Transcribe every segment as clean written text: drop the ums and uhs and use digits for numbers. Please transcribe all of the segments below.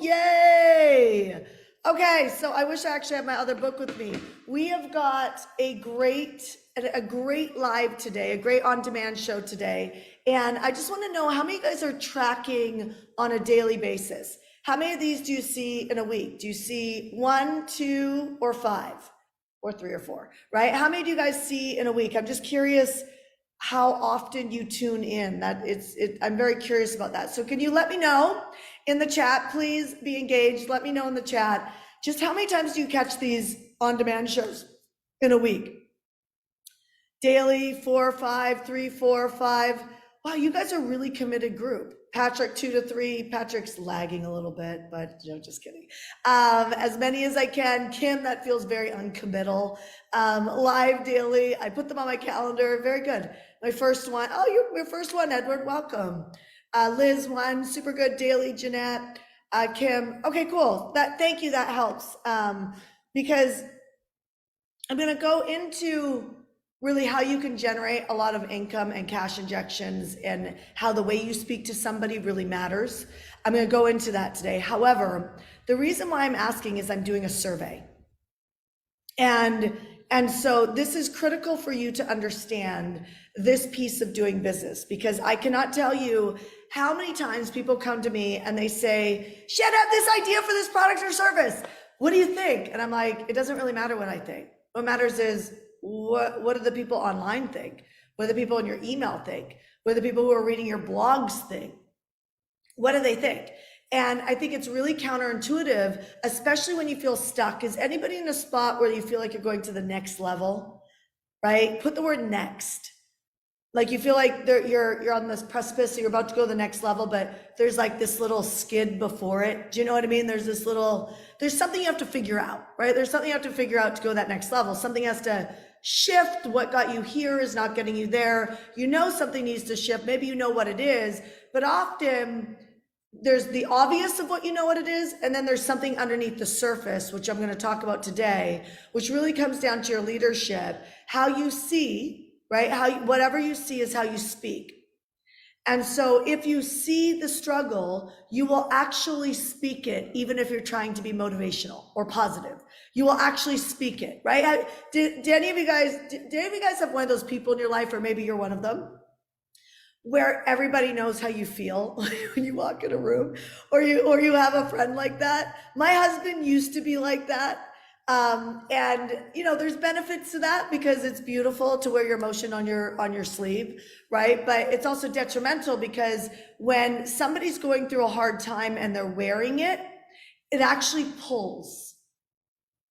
Yay! Okay, so I wish I actually had my other book with me. We have got a great live today, a great on-demand show today. And I just want to know how many of you guys are tracking on a daily basis? How many of these do you see in a week? Do you see one, two, or five? Or three or four, right? How many do you guys see in a week? I'm just curious how often you tune in. I'm very curious about that. So can you let me know in the chat? Please be engaged. Let me know in the chat. Just how many times do you catch these on-demand shows in a week? Daily, 4 or 5, 3, 4, 5. Wow, you guys are a really committed group. Patrick, 2 to 3. Patrick's lagging a little bit, but just kidding. As many as I can. Kim, that feels very uncommittal. Live daily, I put them on my calendar. Very good. My first one. Oh, you're your first one, Edward. Welcome. Liz, 1. Super good. Daily, Jeanette. Kim. Okay, cool. Thank you. That helps. Because I'm going to go into really how you can generate a lot of income and cash injections and how the way you speak to somebody really matters. I'm going to go into that today. However, the reason why I'm asking is I'm doing a survey. And so this is critical for you to understand this piece of doing business, because I cannot tell you how many times people come to me and they say, Shanda, I have this idea for this product or service. What do you think? And I'm like, it doesn't really matter what I think. What matters is what do the people online think? What do the people in your email think? What do the people who are reading your blogs think? What do they think? And I think it's really counterintuitive, especially when you feel stuck. Is anybody in a spot where you feel like you're going to the next level, right? Put the word next. Like you feel like you're on this precipice, so you're about to go to the next level, but there's like this little skid before it. Do you know what I mean? There's something you have to figure out, right? There's something you have to figure out to go that next level. Something has to shift. What got you here is not getting you there. You know something needs to shift. Maybe you know what it is, but often there's the obvious of what you know what it is, and then there's something underneath the surface, which I'm going to talk about today, which really comes down to your leadership, how you see, right? Whatever you see is how you speak. And so if you see the struggle, you will actually speak it, even if you're trying to be motivational or positive. You will actually speak it, right? Did any of you guys have one of those people in your life, or maybe you're one of them, where everybody knows how you feel when you walk in a room, or you have a friend like that? My husband used to be like that. And there's benefits to that because it's beautiful to wear your emotion on your sleeve, right? But it's also detrimental because when somebody's going through a hard time and they're wearing it, it actually pulls.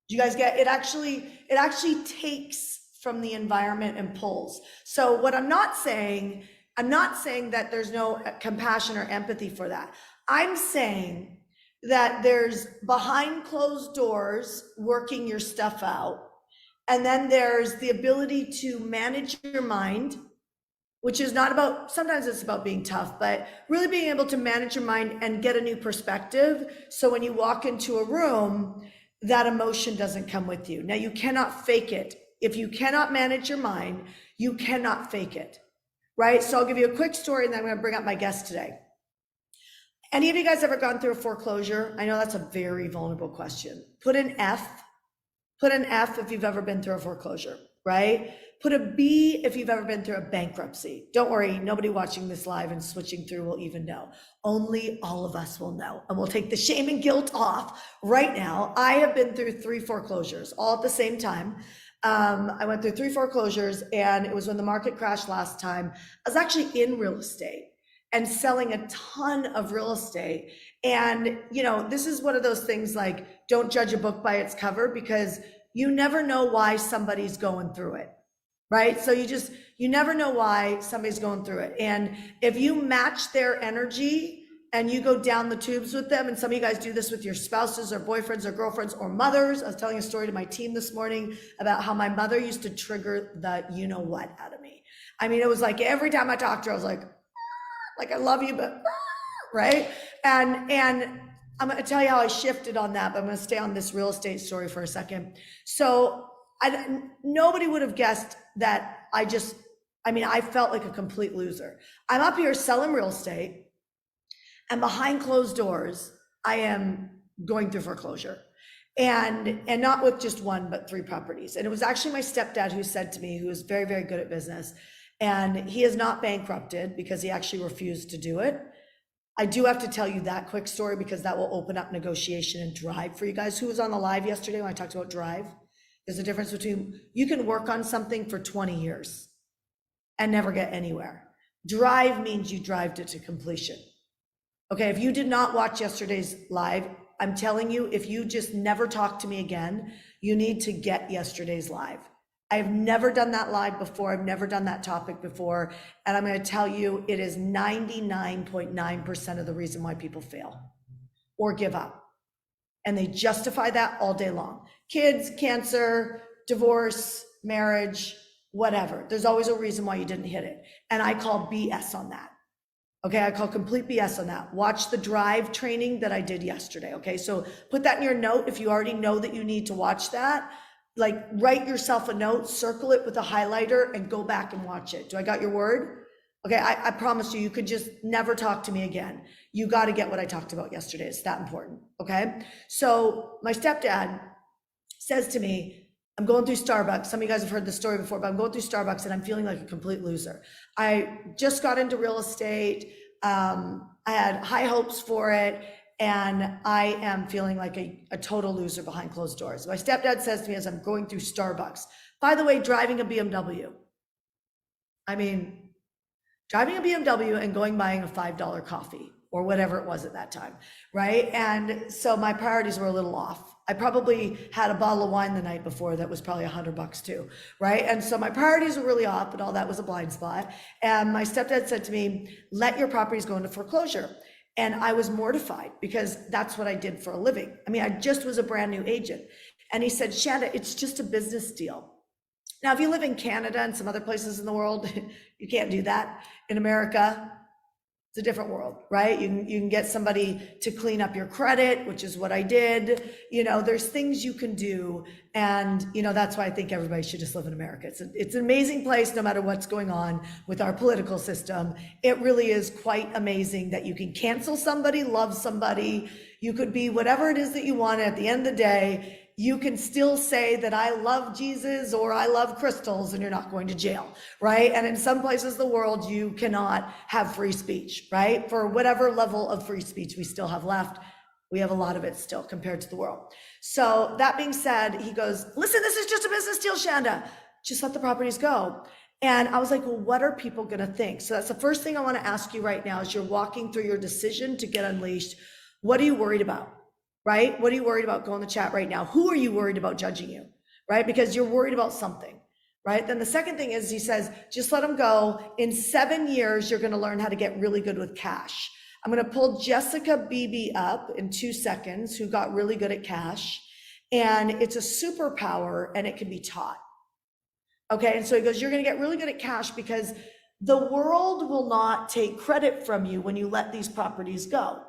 Do you guys get it? It actually takes from the environment and pulls. So what I'm not saying that there's no compassion or empathy for that. I'm saying that there's behind closed doors working your stuff out. And then there's the ability to manage your mind, which is not about, sometimes it's about being tough, but really being able to manage your mind and get a new perspective. So when you walk into a room, that emotion doesn't come with you. Now you cannot fake it. If you cannot manage your mind, you cannot fake it, right? So I'll give you a quick story and then I'm going to bring up my guest today. Any of you guys ever gone through a foreclosure? I know that's a very vulnerable question. Put an F if you've ever been through a foreclosure, right? Put a B if you've ever been through a bankruptcy. Don't worry, nobody watching this live and switching through will even know. Only all of us will know, and we'll take the shame and guilt off right now. I have been through 3 foreclosures all at the same time. I went through 3 foreclosures, and it was when the market crashed last time. I was actually in real estate and selling a ton of real estate. And, this is one of those things like, don't judge a book by its cover, because you never know why somebody's going through it, right? So you never know why somebody's going through it. And if you match their energy and you go down the tubes with them, and some of you guys do this with your spouses or boyfriends or girlfriends or mothers. I was telling a story to my team this morning about how my mother used to trigger the you-know-what out of me. I mean, it was like every time I talked to her, I was like, I love you, but right? And I'm going to tell you how I shifted on that, but I'm going to stay on this real estate story for a second. So nobody would have guessed that I felt like a complete loser. I'm up here selling real estate, and behind closed doors, I am going through foreclosure. And not with just one, but 3 properties. And it was actually my stepdad who said to me, who is very, very good at business, and he is not bankrupted because he actually refused to do it. I do have to tell you that quick story because that will open up negotiation and drive for you guys. Who was on the live yesterday when I talked about drive? There's a difference between, you can work on something for 20 years and never get anywhere. Drive means you drived it to completion. Okay, if you did not watch yesterday's live, I'm telling you, if you just never talk to me again, you need to get yesterday's live. I've never done that live before. I've never done that topic before. And I'm going to tell you, it is 99.9% of the reason why people fail or give up. And they justify that all day long. Kids, cancer, divorce, marriage, whatever. There's always a reason why you didn't hit it. And I call BS on that. Okay, I call complete BS on that. Watch the drive training that I did yesterday. Okay, so put that in your note if you already know that you need to watch that. Like, write yourself a note, circle it with a highlighter, and go back and watch it. Do I got your word? Okay, I promise you, you could just never talk to me again. You got to get what I talked about yesterday. It's that important. Okay, so my stepdad says to me, I'm going through Starbucks. Some of you guys have heard this story before, but I'm going through Starbucks and I'm feeling like a complete loser. I just got into real estate. I had high hopes for it. And I am feeling like a total loser behind closed doors. My stepdad says to me as I'm going through Starbucks, by the way, driving a BMW. I mean, driving a BMW and buying a $5 coffee or whatever it was at that time, right? And so my priorities were a little off. I probably had a bottle of wine the night before that was probably $100 too, right? And so my priorities were really off, but all that was a blind spot. And my stepdad said to me, let your properties go into foreclosure. And I was mortified because that's what I did for a living. I mean, I just was a brand new agent. And he said, Shanda, it's just a business deal. Now, if you live in Canada and some other places in the world, you can't do that. In America, it's a different world, right? You can get somebody to clean up your credit, which is what I did. You know, there's things you can do. And, you know, that's why I think everybody should just live in America. It's an amazing place, no matter what's going on with our political system. It really is quite amazing that you can cancel somebody, love somebody. You could be whatever it is that you want. At the end of the day, you can still say that I love Jesus or I love crystals and you're not going to jail, right? And in some places of the world, you cannot have free speech, right? For whatever level of free speech we still have left, we have a lot of it still compared to the world. So that being said, he goes, listen, this is just a business deal, Shanda. Just let the properties go. And I was like, well, what are people gonna think? So that's the first thing I wanna ask you right now as you're walking through your decision to get unleashed. What are you worried about? Right? What are you worried about? Go in the chat right now. Who are you worried about judging you? Right? Because you're worried about something, right? Then the second thing is he says, just let them go. In 7 years, you're going to learn how to get really good with cash. I'm going to pull Jessica Beebe up in 2 seconds, who got really good at cash. And it's a superpower and it can be taught. Okay. And so he goes, you're going to get really good at cash because the world will not take credit from you when you let these properties go.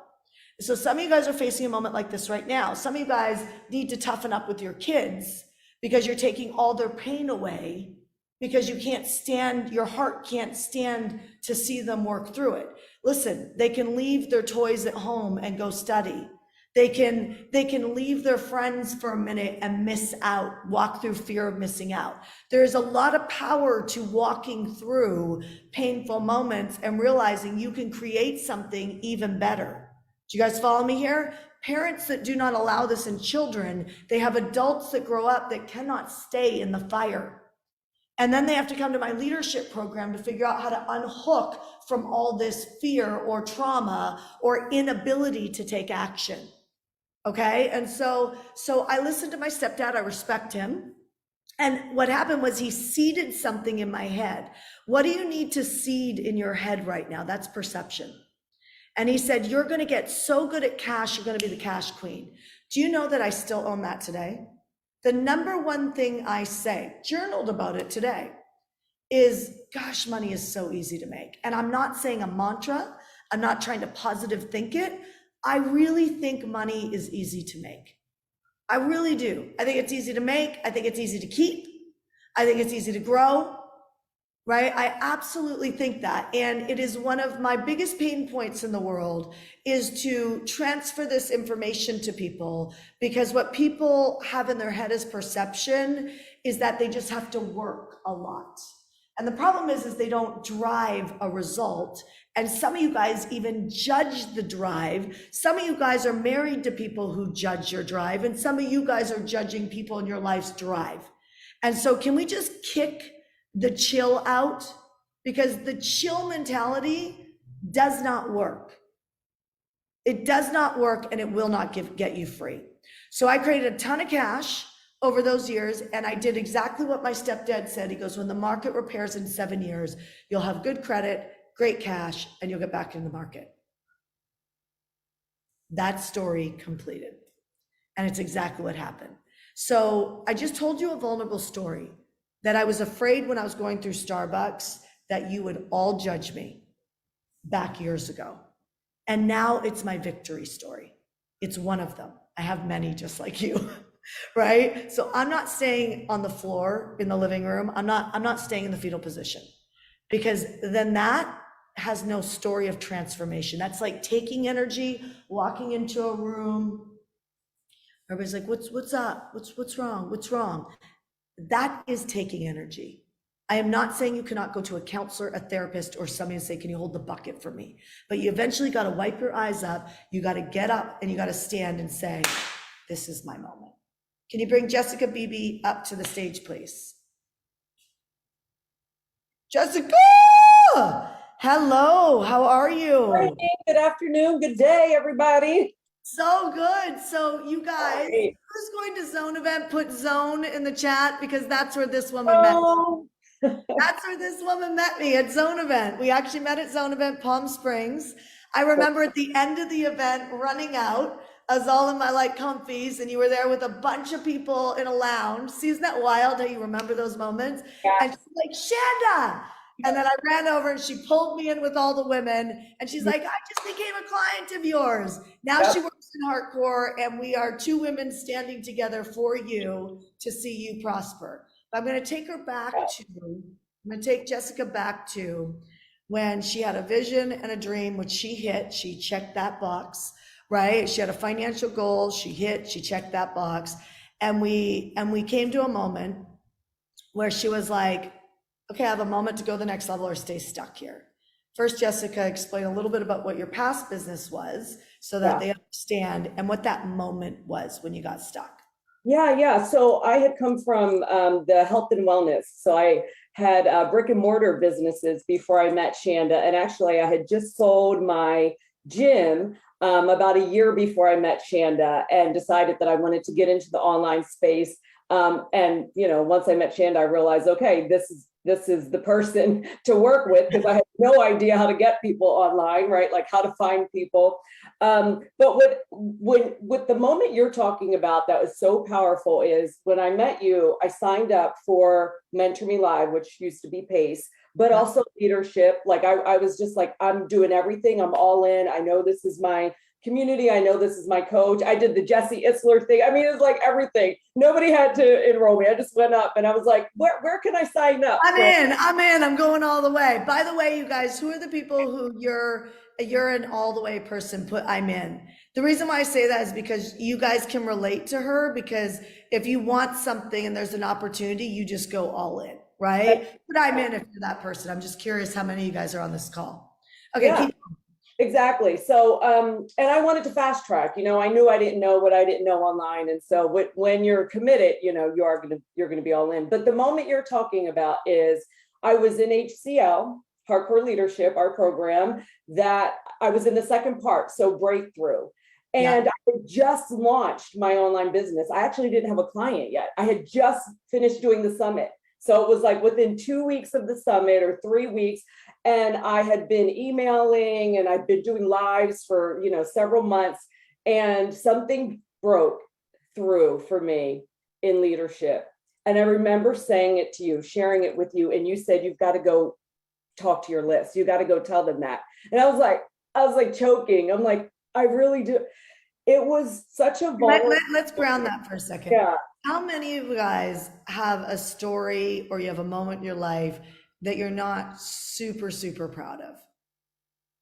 So some of you guys are facing a moment like this right now. Some of you guys need to toughen up with your kids because you're taking all their pain away because you can't stand, your heart can't stand to see them work through it. Listen, they can leave their toys at home and go study. They can leave their friends for a minute and miss out, walk through fear of missing out. There's a lot of power to walking through painful moments and realizing you can create something even better. Do you guys follow me here? Parents that do not allow this in children, they have adults that grow up that cannot stay in the fire. And then they have to come to my leadership program to figure out how to unhook from all this fear or trauma or inability to take action. Okay, and so I listened to my stepdad, I respect him. And what happened was he seeded something in my head. What do you need to seed in your head right now? That's perception. And he said, you're going to get so good at cash, you're going to be the cash queen. Do you know that I still own that today? The number one thing I say, journaled about it today, is, gosh, money is so easy to make. And I'm not saying a mantra. I'm not trying to positive think it. I really think money is easy to make. I really do. I think it's easy to make. I think it's easy to keep. I think it's easy to grow. right? I absolutely think that. And it is one of my biggest pain points in the world is to transfer this information to people, because what people have in their head as perception is that they just have to work a lot. And the problem is they don't drive a result. And some of you guys even judge the drive. Some of you guys are married to people who judge your drive, and some of you guys are judging people in your life's drive. And so can we just kick the chill out? Because the chill mentality does not work. It does not work, and it will not get you free. So I created a ton of cash over those years, and I did exactly what my stepdad said. He goes, when the market repairs in 7 years, you'll have good credit, great cash, and you'll get back in the market. That story completed. And it's exactly what happened. So I just told you a vulnerable story that I was afraid when I was going through Starbucks that you would all judge me back years ago. And now it's my victory story. It's one of them. I have many just like you, right? So I'm not staying on the floor in the living room. I'm not staying in the fetal position, because then that has no story of transformation. That's like taking energy, walking into a room. Everybody's like, what's up? What's wrong? What's wrong? That is taking energy. I am not saying you cannot go to a counselor, a therapist, or somebody and say, can you hold the bucket for me? But you eventually got to wipe your eyes up. You got to get up and you got to stand and say, this is my moment. Can you bring Jessica Beebe up to the stage, please? Jessica! Hello, how are you? Morning, good afternoon, good day, everybody. So good. So you guys, who's going to Zone event? Put Zone in the chat, because that's where this woman met me. That's where this woman met me, at Zone event. We actually met at Zone event, Palm Springs. I remember at the end of the event running out. I was all in my like comfies, and you were there with a bunch of people in a lounge. See, isn't that wild how you remember those moments? Yeah. And she's like, Shanda. And then I ran over and she pulled me in with all the women. And she's like, I just became a client of yours. Now she works in Hardcore, and we are two women standing together for you to see you prosper. But I'm going to take her back to, I'm going to take Jessica back to when she had a vision and a dream, which she hit. She checked that box, right? She had a financial goal. She checked that box. And we came to a moment where she was like, okay, I have a moment to go to the next level or stay stuck here. First, Jessica, explain a little bit about what your past business was so that they understand, and what that moment was when you got stuck. Yeah. So I had come from the health and wellness. So I had brick and mortar businesses before I met Shanda. And actually, I had just sold my gym about a year before I met Shanda, and decided that I wanted to get into the online space. And once I met Shanda, I realized, okay, this is the person to work with, because I had no idea how to get people online, right? Like how to find people. But with the moment you're talking about that was so powerful is when I met you, I signed up for Mentor Me Live, which used to be Pace, but also leadership. Like I was just like, I'm doing everything. I'm all in. I know this is my community. I know this is my coach. I did the Jesse Isler thing. I mean, it was like everything. Nobody had to enroll me. I just went up and I was like, where can I sign up? I'm in. I'm going all the way. By the way, you guys, who are the people who you're an all the way person? Put I'm in. The reason why I say that is because you guys can relate to her, because if you want something and there's an opportunity, you just go all in, right? But I'm in if you're that person. I'm just curious how many of you guys are on this call. Okay, yeah. Exactly. So, and I wanted to fast track, I knew I didn't know what I didn't know online. And so when you're committed, you're going to be all in. But the moment you're talking about is I was in HCL, Hardcore Leadership, our program, that I was in the second part. So breakthrough. And I had just launched my online business. I actually didn't have a client yet. I had just finished doing the summit. So it was like within 2 weeks of the summit, or 3 weeks. And I had been emailing and I'd been doing lives for, several months, and something broke through for me in leadership. And I remember saying it to you, sharing it with you. And you said, you've got to go talk to your list. You got to go tell them that. And I was like choking. I'm like, I really do. It was such a let's ground that for a second. Yeah. How many of you guys have a story, or you have a moment in your life that you're not super, super proud of,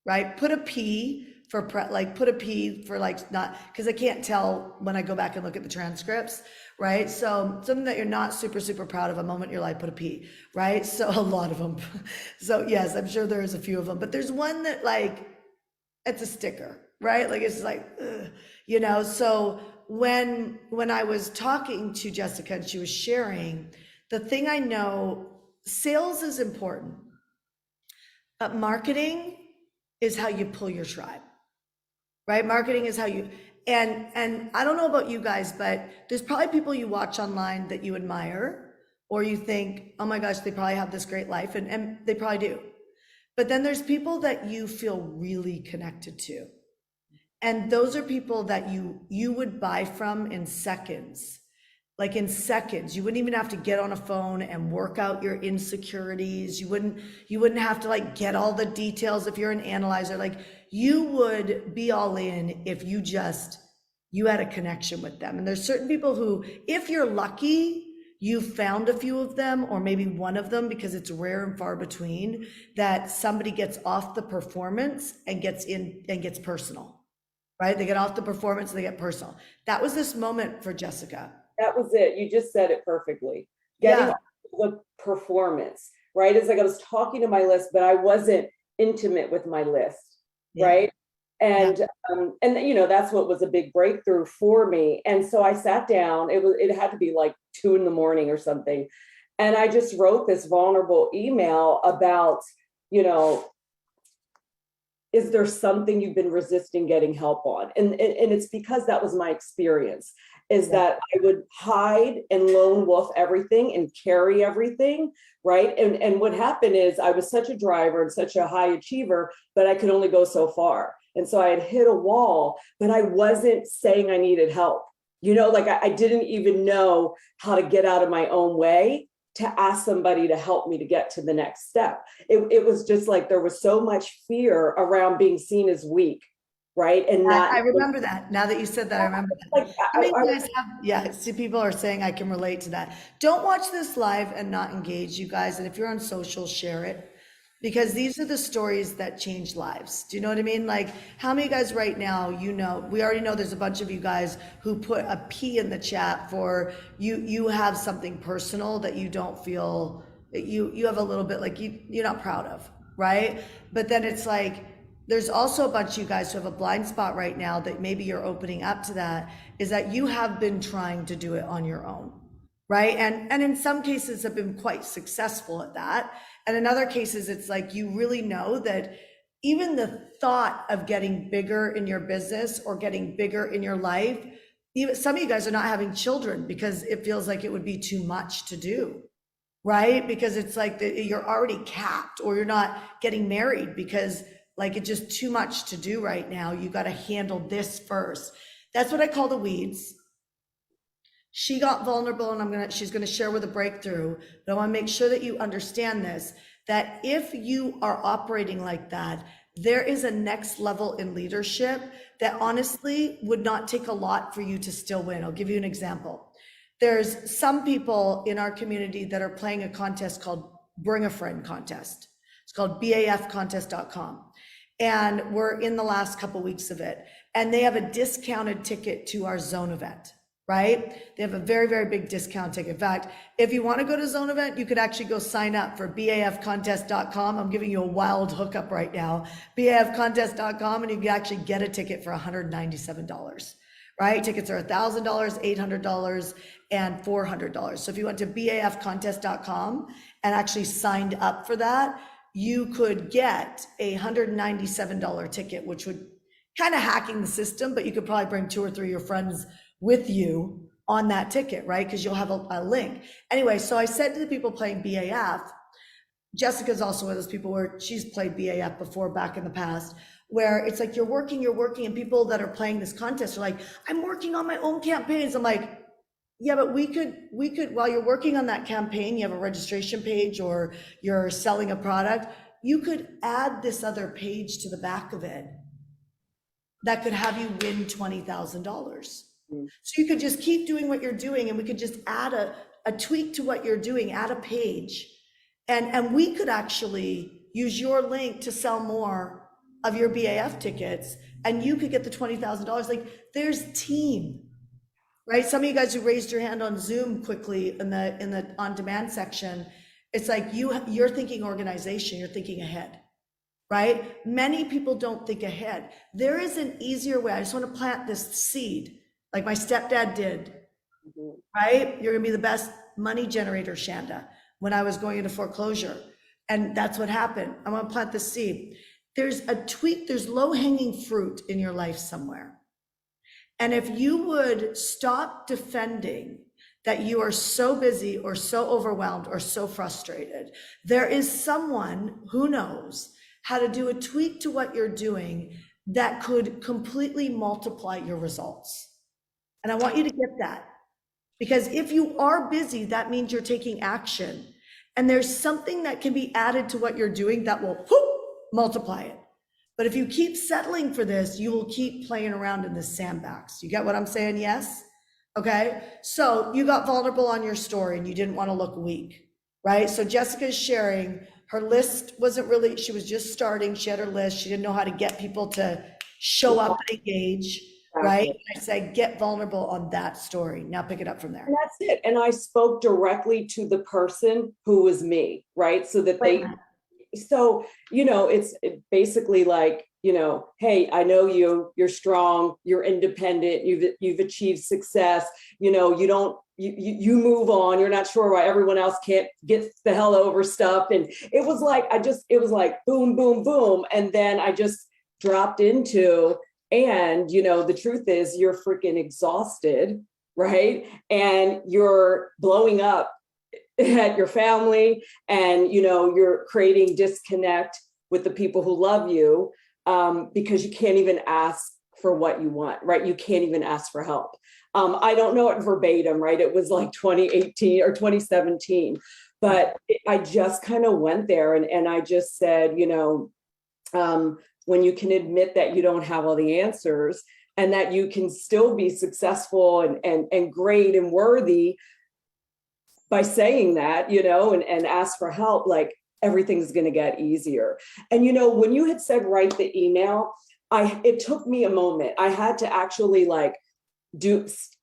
right? Put a P for put a P for like not, because I can't tell when I go back and look at the transcripts, right? So something that you're not super, super proud of, a moment in your life, put a P, right? So a lot of them. So yes, I'm sure there's a few of them, but there's one that like, it's a sticker, right? Like it's like, ugh, you know. So when I was talking to Jessica and she was sharing, the thing I know, sales is important, but marketing is how you pull your tribe, right? Marketing is how you, and I don't know about you guys, but there's probably people you watch online that you admire, or you think, oh my gosh, they probably have this great life, and they probably do. But then there's people that you feel really connected to. And those are people that you would buy from in seconds. Like in seconds. You wouldn't even have to get on a phone and work out your insecurities. You wouldn't have to like get all the details if you're an analyzer. Like you would be all in if you had a connection with them. And there's certain people who, if you're lucky, you found a few of them, or maybe one of them, because it's rare and far between, that somebody gets off the performance and gets in and gets personal, right? They get off the performance, they get personal. That was this moment for Jessica. That was it. You just said it perfectly. Getting Yeah, off the performance, right? It's like I was talking to my list, but I wasn't intimate with my list, yeah, right? yeah. And you know, that's what was a big breakthrough for me. And so I sat down, it had to be like 2 a.m. or something. And I just wrote this vulnerable email about, you know, is there something you've been resisting getting help on? And it's because that was my experience, is Yeah. that I would hide and lone wolf everything and carry everything, right? And what happened is I was such a driver and such a high achiever, but I could only go so far. And so I had hit a wall, but I wasn't saying I needed help. You know, like I didn't even know how to get out of my own way to ask somebody to help me to get to the next step. It was just like there was so much fear around being seen as weak, right? And not I remember that. Now that you said that, I remember that. like How many guys have, yeah, see, people are saying I can relate to that. Don't watch this live and not engage, you guys. And if you're on social, share it. Because these are the stories that change lives. Do you know what I mean? Like, how many guys right now, you know, we already know there's a bunch of you guys who put a P in the chat for you have something personal that you don't feel, that you have a little bit like you're not proud of, right? But then it's like, there's also a bunch of you guys who have a blind spot right now that maybe you're opening up to, that is that you have been trying to do it on your own, right? And in some cases have been quite successful at that. And in other cases, it's like you really know that even the thought of getting bigger in your business or getting bigger in your life, even some of you guys are not having children because it feels like it would be too much to do, right? Because it's like you're already capped, or you're not getting married because like it's just too much to do right now. You got to handle this first. That's what I call the weeds. She got vulnerable, and she's gonna share with a breakthrough, but I wanna make sure that you understand this, that if you are operating like that, there is a next level in leadership that honestly would not take a lot for you to still win. I'll give you an example. There's some people in our community that are playing a contest called Bring a Friend Contest. It's called bafcontest.com. And we're in the last couple weeks of it. And they have a discounted ticket to our zone event, right? They have a very, very big discount ticket. In fact, if you want to go to zone event, you could actually go sign up for bafcontest.com. I'm giving you a wild hookup right now, bafcontest.com, and you can actually get a ticket for $197, right? Tickets are $1,000, $800, and $400. So if you went to bafcontest.com and actually signed up for that, you could get a $197 ticket, which would kind of hacking the system, but you could probably bring 2 or 3 of your friends with you on that ticket, right? Because you'll have a link. Anyway, so I said to the people playing BAF, Jessica's also one of those people where she's played BAF before back in the past, where it's like you're working, and people that are playing this contest are like, I'm working on my own campaigns. I'm like, yeah, but we could, while you're working on that campaign, you have a registration page or you're selling a product, you could add this other page to the back of it that could have you win $20,000. So you could just keep doing what you're doing, and we could just add a tweak to what you're doing, add a page, And we could actually use your link to sell more of your BAF tickets, and you could get the $20,000. Like, there's team, right? Some of you guys who raised your hand on Zoom quickly in the on demand section, it's like you're thinking organization, you're thinking ahead, right? Many people don't think ahead. There is an easier way. I just want to plant this seed, like my stepdad did, right? You're gonna be the best money generator, Shanda, when I was going into foreclosure. And that's what happened. I'm gonna plant the seed. There's a tweak, there's low-hanging fruit in your life somewhere. And if you would stop defending that you are so busy or so overwhelmed or so frustrated, there is someone who knows how to do a tweak to what you're doing that could completely multiply your results. And I want you to get that. Because if you are busy, that means you're taking action. And there's something that can be added to what you're doing that will whoop, multiply it. But if you keep settling for this, you will keep playing around in the sandbox. You get what I'm saying? Yes? Okay. So you got vulnerable on your story and you didn't want to look weak, right? So Jessica's sharing, her list wasn't really, she was just starting. She had her list. She didn't know how to get people to show up and engage. Right? I say get vulnerable on that story. Now pick it up from there. And that's it. And I spoke directly to the person who was me, right? So that they, so, it's basically like, hey, I know you're strong, you're independent, you've achieved success, you move on, you're not sure why everyone else can't get the hell over stuff. And it was like boom, boom, boom. And then I just dropped into, and, the truth is you're freaking exhausted, right? And you're blowing up at your family, and, you're creating disconnect with the people who love you, because you can't even ask for what you want, right? You can't even ask for help. I don't know it verbatim, right? It was like 2018 or 2017, but I just kind of went there and I just said, when you can admit that you don't have all the answers and that you can still be successful and great and worthy by saying that, and ask for help, like everything's going to get easier. And, when you had said, write the email, it took me a moment. I had to actually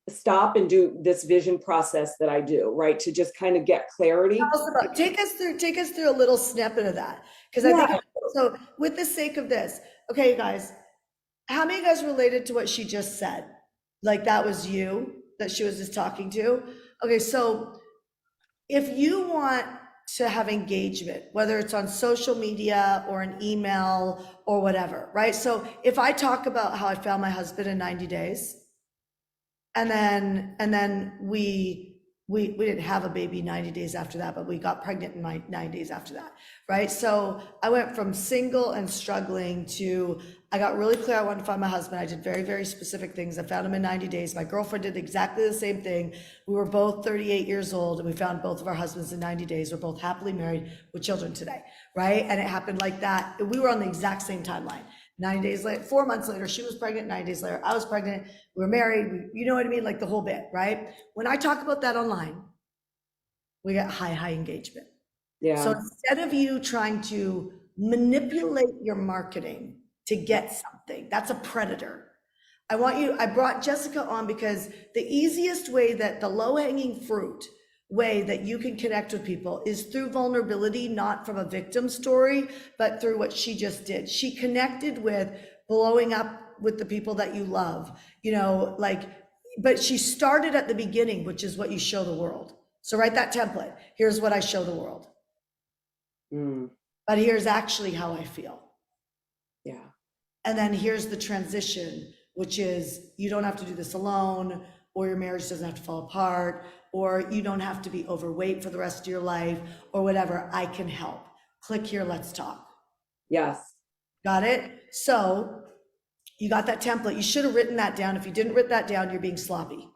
stop and do this vision process that I do, right? To just kind of get clarity. Take us through a little snippet of that. Because I think, so with the sake of this, okay, guys, how many of you guys related to what she just said? Like that was you that she was just talking to? Okay, so if you want to have engagement, whether it's on social media or an email or whatever, right? So if I talk about how I found my husband in 90 days, and then we didn't have a baby 90 days after that, but we got pregnant in 9 days after that, right? So I went from single and struggling to, I got really clear I wanted to find my husband. I did very, very specific things. I found him in 90 days. My girlfriend did exactly the same thing. We were both 38 years old and we found both of our husbands in 90 days. We're both happily married with children today, right? And it happened like that. We were on the exact same timeline. 9 days later, 4 months later, she was pregnant. 9 days later, I was pregnant. We were married. You know what I mean? Like the whole bit, right? When I talk about that online, we get high engagement. Yeah. So instead of you trying to manipulate your marketing to get something, that's a predator. I brought Jessica on because the easiest way, that the low-hanging fruit way that you can connect with people is through vulnerability, not from a victim story, but through what she just did. She connected with blowing up with the people that you love, but she started at the beginning, which is what you show the world. So write that template. Here's what I show the world. But here's actually how I feel. Yeah. And then here's the transition, which is you don't have to do this alone, or your marriage doesn't have to fall apart, or you don't have to be overweight for the rest of your life, or whatever. I can help. Click here, let's talk. Yes. Got it? So you got that template. You should have written that down. If you didn't write that down, you're being sloppy.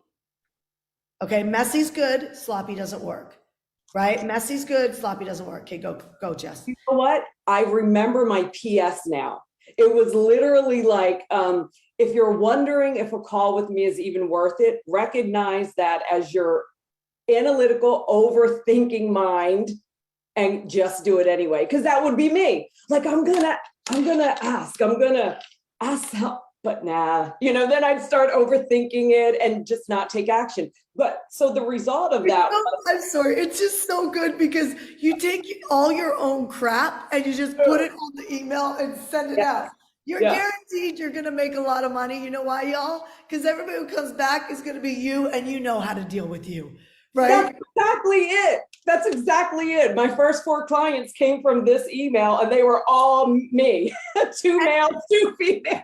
Okay, messy's good, sloppy doesn't work, right? Messy's good, sloppy doesn't work. Okay, go, Jess. You know what? I remember my PS now. It was literally like, if you're wondering if a call with me is even worth it, recognize that as your analytical, overthinking mind and just do it anyway. Because that would be me. Like, I'm gonna ask help, but nah, then I'd start overthinking it and just not take action. But so the result of that I'm sorry. It's just so good because you take all your own crap and you just put it on the email and send it out. You're guaranteed you're going to make a lot of money. You know why, y'all? Because everybody who comes back is going to be you and you know how to deal with you, right? That's exactly it. That's exactly it. My first 4 clients came from this email and they were all me, 2 males, 2 females.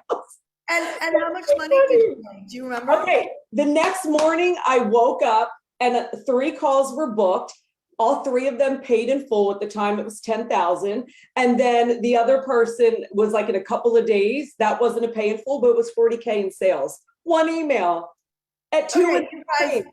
And how much money did you make? Do you remember? Okay. The next morning I woke up and 3 calls were booked. All 3 of them paid in full. At the time it was 10,000. And then the other person was like in a couple of days. That wasn't a pay in full, but it was 40K in sales. 1 email at 2 in the morning.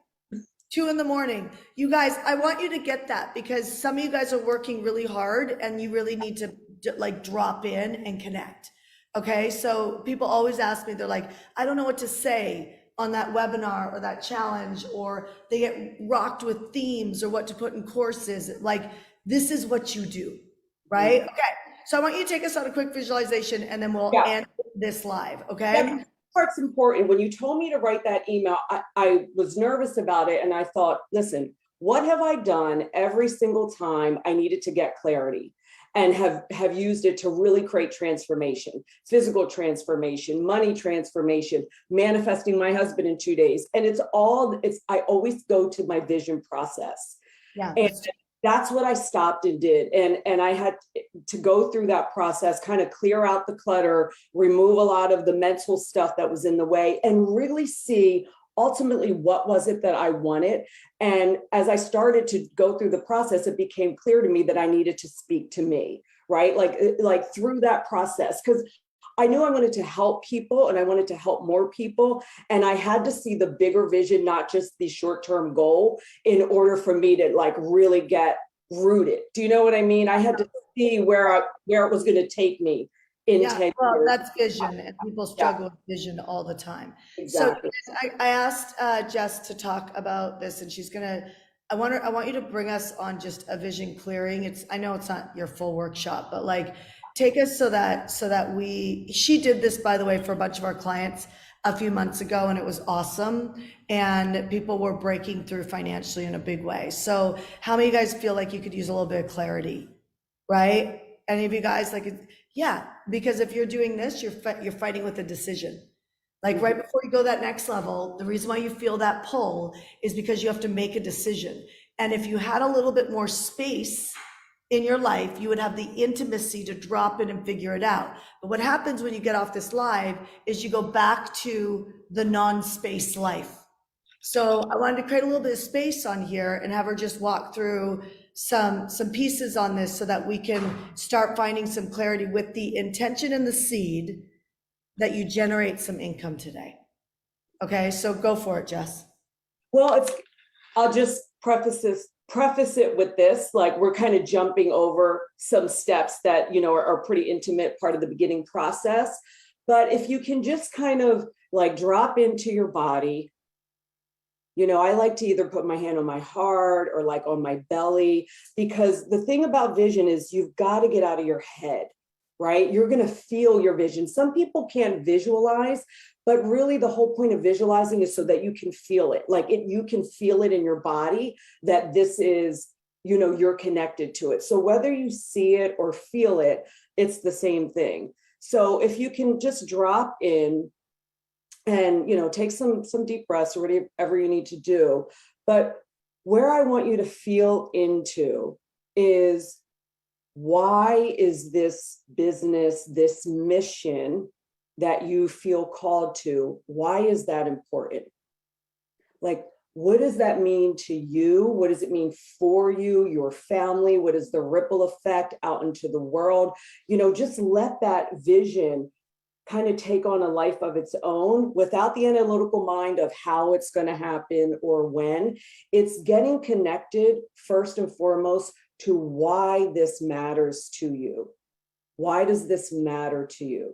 2 in the morning. You guys, I want you to get that because some of you guys are working really hard and you really need to like drop in and connect. Okay. So people always ask me, they're like, I don't know what to say on that webinar or that challenge, or they get rocked with themes or what to put in courses. Like, this is what you do, right? Okay. So I want you to take us on a quick visualization and then we'll end this live. Okay. That part's important. When you told me to write that email, I was nervous about it. And I thought, listen, what have I done every single time I needed to get clarity? And have used it to really create transformation, physical transformation, money transformation, manifesting my husband in 2 days. And I always go to my vision process. Yeah. And that's what I stopped and did. And I had to go through that process, kind of clear out the clutter, remove a lot of the mental stuff that was in the way, and really see ultimately what was it that I wanted. And as I started to go through the process, it became clear to me that I needed to speak to me, right? Like through that process, because I knew I wanted to help people and I wanted to help more people. And I had to see the bigger vision, not just the short-term goal, in order for me to like really get rooted. Do you know what I mean? I had to see where it was going to take me. Well, that's vision, and people struggle with vision all the time. Exactly. So I asked Jess to talk about this, and she's gonna. I want you to bring us on just a vision clearing. I know it's not your full workshop, but like take us so that she did this, by the way, for a bunch of our clients a few months ago, and it was awesome. And people were breaking through financially in a big way. So how many of you guys feel like you could use a little bit of clarity, right? Any of you guys like? Yeah, because if you're doing this, you're fighting with a decision. Like right before you go that next level, the reason why you feel that pull is because you have to make a decision. And if you had a little bit more space in your life, you would have the intimacy to drop in and figure it out. But what happens when you get off this live is you go back to the non-space life. So I wanted to create a little bit of space on here and have her just walk through some pieces on this so that we can start finding some clarity with the intention and the seed that you generate some income today. Okay, so go for it, Jess. Well, I'll just preface it with this, like we're kind of jumping over some steps that, are pretty intimate part of the beginning process. But if you can just kind of like drop into your body, I like to either put my hand on my heart or like on my belly, because the thing about vision is you've got to get out of your head, right? You're going to feel your vision. Some people can't visualize, but really the whole point of visualizing is so that you can feel it. You can feel it in your body that this is, you're connected to it. So whether you see it or feel it, it's the same thing. So if you can just drop in and take some deep breaths or whatever you need to do. But where I want you to feel into is, why is this business, this mission that you feel called to, why is that important? Like, what does that mean to you? What does it mean for you, your family? What is the ripple effect out into the world? Just let that vision kind of take on a life of its own without the analytical mind of how it's going to happen or when. It's getting connected first and foremost to why this matters to you. Why does this matter to you?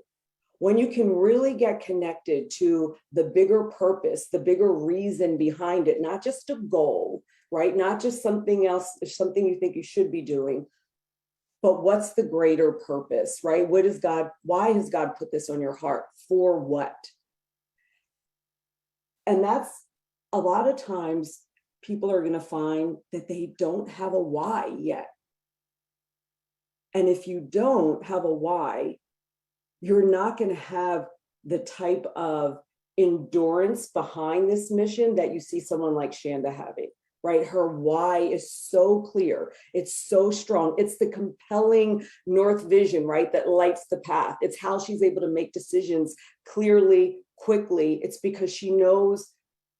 when you can really get connected to the bigger purpose, the bigger reason behind it, not just a goal, right? Not just something else, something you think you should be doing, but what's the greater purpose, right? Why has God put this on your heart? For what? And that's a lot of times people are going to find that they don't have a why yet. And if you don't have a why, you're not going to have the type of endurance behind this mission that you see someone like Shanda having, right? Her why is so clear. It's so strong. It's the compelling North vision, right? That lights the path. It's how she's able to make decisions clearly, quickly. It's because she knows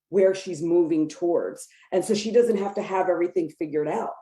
where she's moving towards. And so she doesn't have to have everything figured out,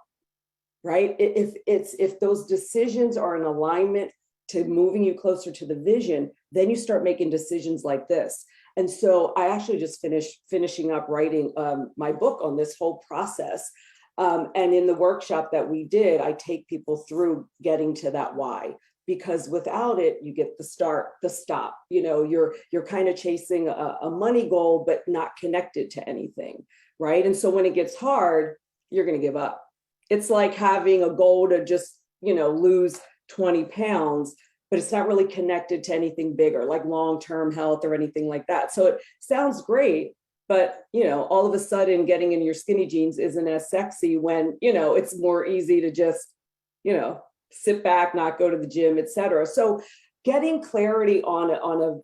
right? If those decisions are in alignment to moving you closer to the vision, then you start making decisions like this. And so I actually just finishing up writing my book on this whole process. And in the workshop that we did, I take people through getting to that why, because without it, you get the start, the stop. You're kind of chasing a money goal, but not connected to anything, right? And so when it gets hard, you're going to give up. It's like having a goal to just, lose 20 pounds, but it's not really connected to anything bigger, like long-term health or anything like that. So it sounds great, but, all of a sudden getting in your skinny jeans isn't as sexy when, it's more easy to just, sit back, not go to the gym, etc. So getting clarity on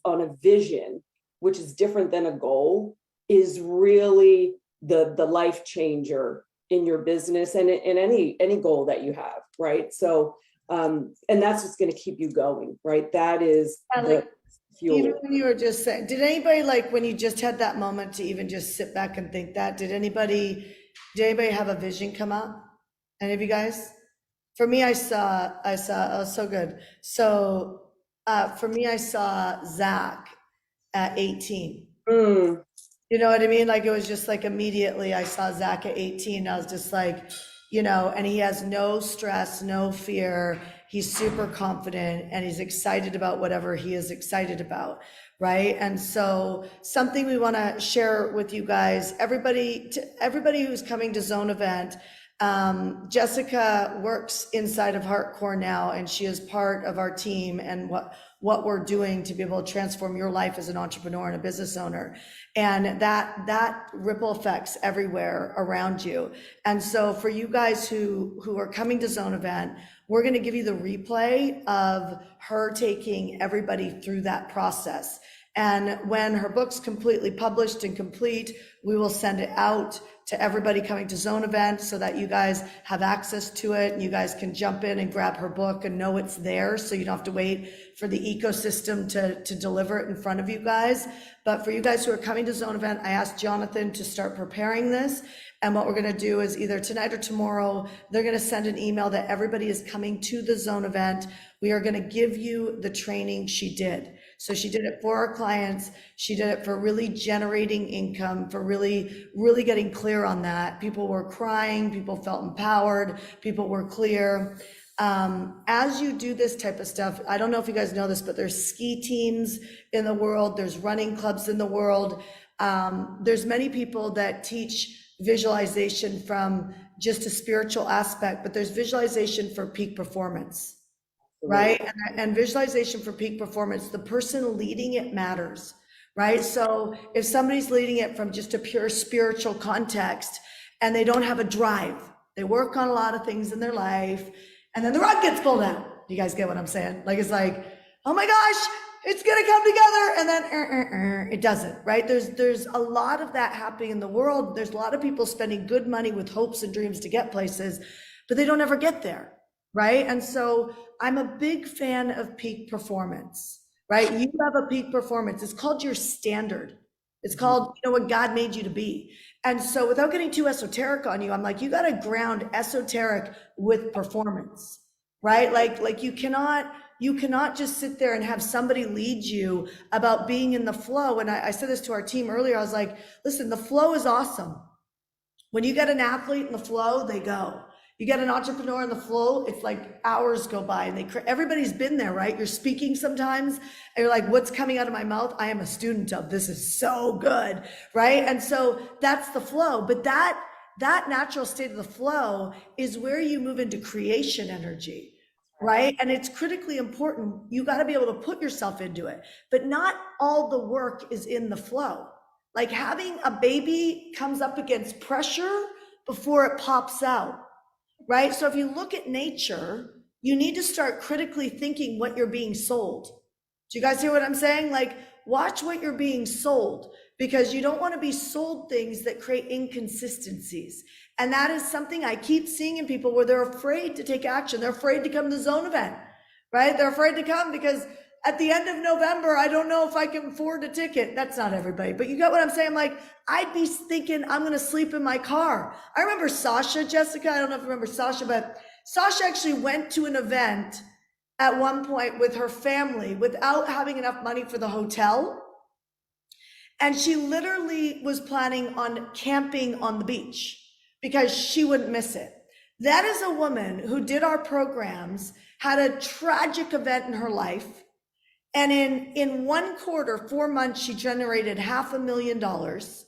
a vision, which is different than a goal, is really the life changer in your business and in any goal that you have, right? So and that's what's going to keep you going, right? That is the fuel. Even when you were just saying, did anybody, like when you just had that moment to even just sit back and think that, did anybody have a vision come up? Any of you guys? For me, I saw, oh, so good. So for me, I saw Zach at 18. Mm, You know what I mean? Like it was just like immediately I saw Zach at 18. I was just like, and he has no stress, no fear. He's super confident and he's excited about whatever he is excited about. Right. And so something we want to share with you guys, everybody who's coming to Zone Event, Jessica works inside of Heartcore now, and she is part of our team and what we're doing to be able to transform your life as an entrepreneur and a business owner. And that ripple effects everywhere around you. And so for you guys who are coming to Zone Event, we're going to give you the replay of her taking everybody through that process. And when her book's completely published and complete, we will send it out to everybody coming to Zone Event so that you guys have access to it and you guys can jump in and grab her book and know it's there, so you don't have to wait for the ecosystem to deliver it in front of you guys. But for you guys who are coming to Zone Event, I asked Jonathan to start preparing this. And what we're going to do is either tonight or tomorrow, they're going to send an email that everybody is coming to the Zone Event. We are going to give you the training she did. So she did it for our clients. She did it for really generating income, for really, really getting clear on that. People were crying. People felt empowered. People were clear. As you do this type of stuff, I don't know if you guys know this, but there's ski teams in the world. There's running clubs in the world. There's many people that teach visualization from just a spiritual aspect, but there's visualization for peak performance. Right? And visualization for peak performance, the person leading it matters, right? So if somebody's leading it from just a pure spiritual context and they don't have a drive, they work on a lot of things in their life and then the rug gets pulled out. You guys get what I'm saying? Like, it's like, oh my gosh, it's going to come together. And then it doesn't, right? There's a lot of that happening in the world. There's a lot of people spending good money with hopes and dreams to get places, but they don't ever get there. Right. And so I'm a big fan of peak performance, right? You have a peak performance. It's called your standard. It's called, what God made you to be. And so without getting too esoteric on you, I'm like, you got to ground esoteric with performance, right? Like you cannot just sit there and have somebody lead you about being in the flow. And I said this to our team earlier. I was like, listen, the flow is awesome. When you get an athlete in the flow, they go. You get an entrepreneur in the flow, it's like hours go by and everybody's been there, right? You're speaking sometimes and you're like, what's coming out of my mouth? I am a student of, this is so good, right? And so that's the flow. But that natural state of the flow is where you move into creation energy, right? And it's critically important. You got to be able to put yourself into it, but not all the work is in the flow. Like having a baby comes up against pressure before it pops out, right? So if you look at nature, you need to start critically thinking what you're being sold. Do you guys hear what I'm saying? Like, watch what you're being sold, because you don't want to be sold things that create inconsistencies. And that is something I keep seeing in people where they're afraid to take action. They're afraid to come to the zone event, right? They're afraid to come because at the end of November, I don't know if I can afford a ticket. That's not everybody, but you get what I'm saying? Like, I'd be thinking I'm going to sleep in my car. I remember Sasha, Jessica, I don't know if you remember Sasha, but Sasha actually went to an event at one point with her family without having enough money for the hotel. And she literally was planning on camping on the beach because she wouldn't miss it. That is a woman who did our programs, had a tragic event in her life. And in 1 quarter, 4 months, she generated $500,000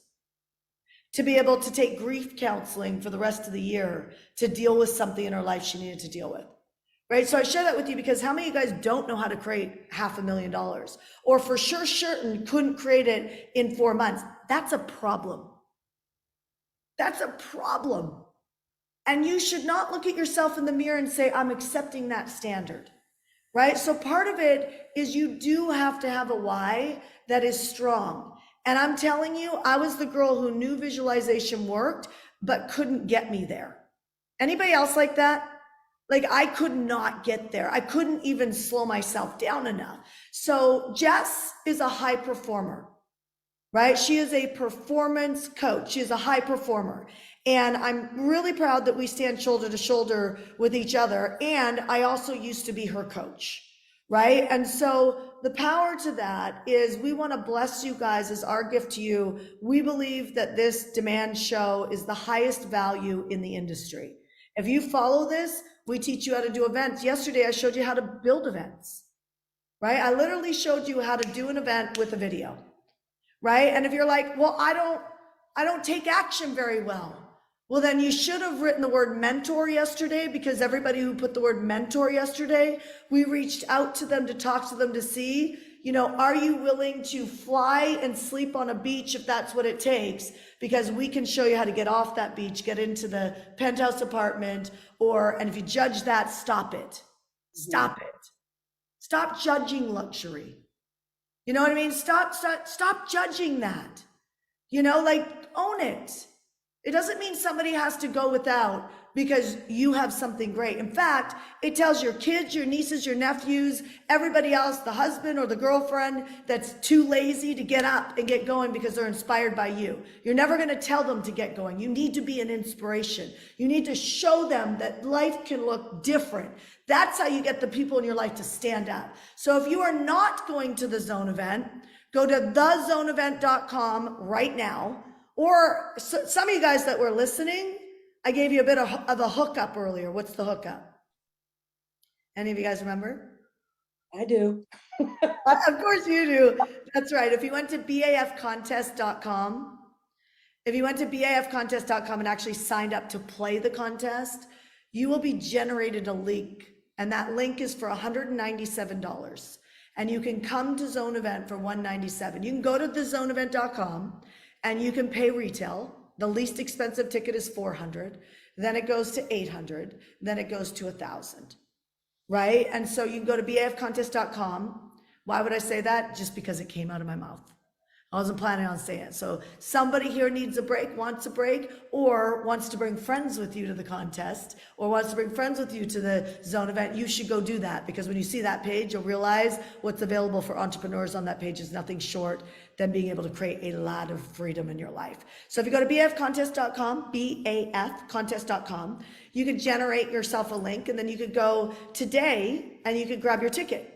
to be able to take grief counseling for the rest of the year to deal with something in her life she needed to deal with. Right? So I share that with you because how many of you guys don't know how to create $500,000 or for sure certain couldn't create it in 4 months? That's a problem. That's a problem. And you should not look at yourself in the mirror and say, I'm accepting that standard. Right? So part of it is you do have to have a why that is strong. And I'm telling you, I was the girl who knew visualization worked, but couldn't get me there. Anybody else like that? Like I could not get there. I couldn't even slow myself down enough. So Jess is a high performer, right? She is a performance coach. She is a high performer. And I'm really proud that we stand shoulder to shoulder with each other. And I also used to be her coach, right? And so the power to that is we want to bless you guys as our gift to you. We believe that this demand show is the highest value in the industry. If you follow this, we teach you how to do events. Yesterday, I showed you how to build events, right? I literally showed you how to do an event with a video, right? And if you're like, well, I don't take action very well. Well, then you should have written the word mentor yesterday, because everybody who put the word mentor yesterday, we reached out to them to talk to them to see, are you willing to fly and sleep on a beach if that's what it takes? Because we can show you how to get off that beach, get into the penthouse apartment, and if you judge that, stop it. Stop it. Stop judging luxury. You know what I mean? Stop judging that. Own it. It doesn't mean somebody has to go without because you have something great. In fact, it tells your kids, your nieces, your nephews, everybody else, the husband or the girlfriend that's too lazy to get up and get going because they're inspired by you. You're never going to tell them to get going. You need to be an inspiration. You need to show them that life can look different. That's how you get the people in your life to stand up. So if you are not going to the Zone event, go to thezoneevent.com right now. Or some of you guys that were listening, I gave you a bit of a hookup earlier. What's the hookup? Any of you guys remember? I do. Of course you do. That's right. If you went to bafcontest.com, and actually signed up to play the contest, you will be generated a link. And that link is for $197. And you can come to Zone Event for $197. You can go to thezoneevent.com. And you can pay retail. The least expensive ticket is $400. Then it goes to $800. Then it goes to $1,000, right? And so you can go to bafcontest.com. Why would I say that? Just because it came out of my mouth. I wasn't planning on saying it. So somebody here needs a break, wants a break, or wants to bring friends with you to the contest, or wants to bring friends with you to the Zone event. You should go do that, because when you see that page, you'll realize what's available for entrepreneurs on that page is nothing short than being able to create a lot of freedom in your life. So if you go to bafcontest.com, bafcontest.com, you could generate yourself a link, and then you could go today and you could grab your ticket.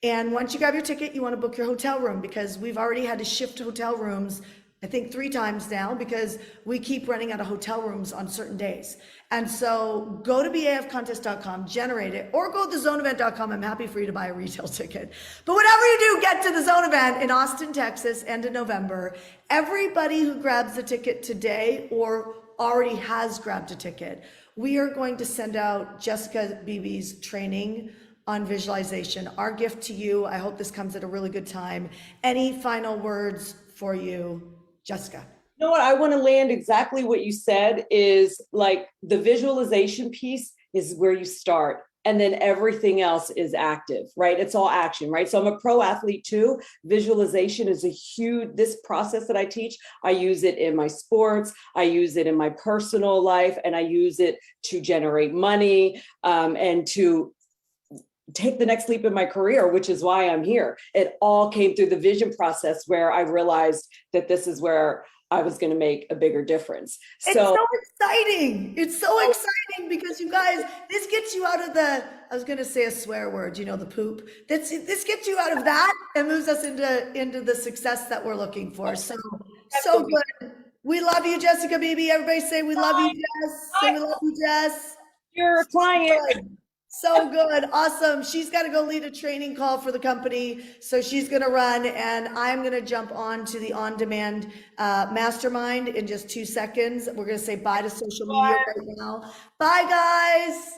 And once you grab your ticket, you want to book your hotel room, because we've already had to shift hotel rooms I think 3 times now, because we keep running out of hotel rooms on certain days. And so go to bafcontest.com, generate it, or go to thezoneevent.com. I'm happy for you to buy a retail ticket. But whatever you do, get to the Zone event in Austin, Texas, end of November. Everybody who grabs the ticket today or already has grabbed a ticket, we are going to send out Jessica Beebe's training on visualization. Our gift to you. I hope this comes at a really good time. Any final words for you, Jessica? You know what? I want to land exactly what you said is like the visualization piece is where you start. And then everything else is active, right? It's all action, right? So I'm a pro athlete too. Visualization is a huge, this process that I teach, I use it in my sports, I use it in my personal life, and I use it to generate money and to take the next leap in my career, which is why I'm here. It all came through the vision process where I realized that this is where I was going to make a bigger difference. It's so exciting. It's so exciting because you guys, this gets you out of the, I was going to say a swear word, you know, the poop. This gets you out of that and moves us into the success that we're looking for. So good. We love you, Jessica Beebe. Everybody say we love you, Jess. Say we love you, Jess. You're a client. So good. Awesome. She's got to go lead a training call for the company. So she's going to run, and I'm going to jump on to the on-demand mastermind in just 2 seconds. We're going to say bye to social media right now. Bye, guys.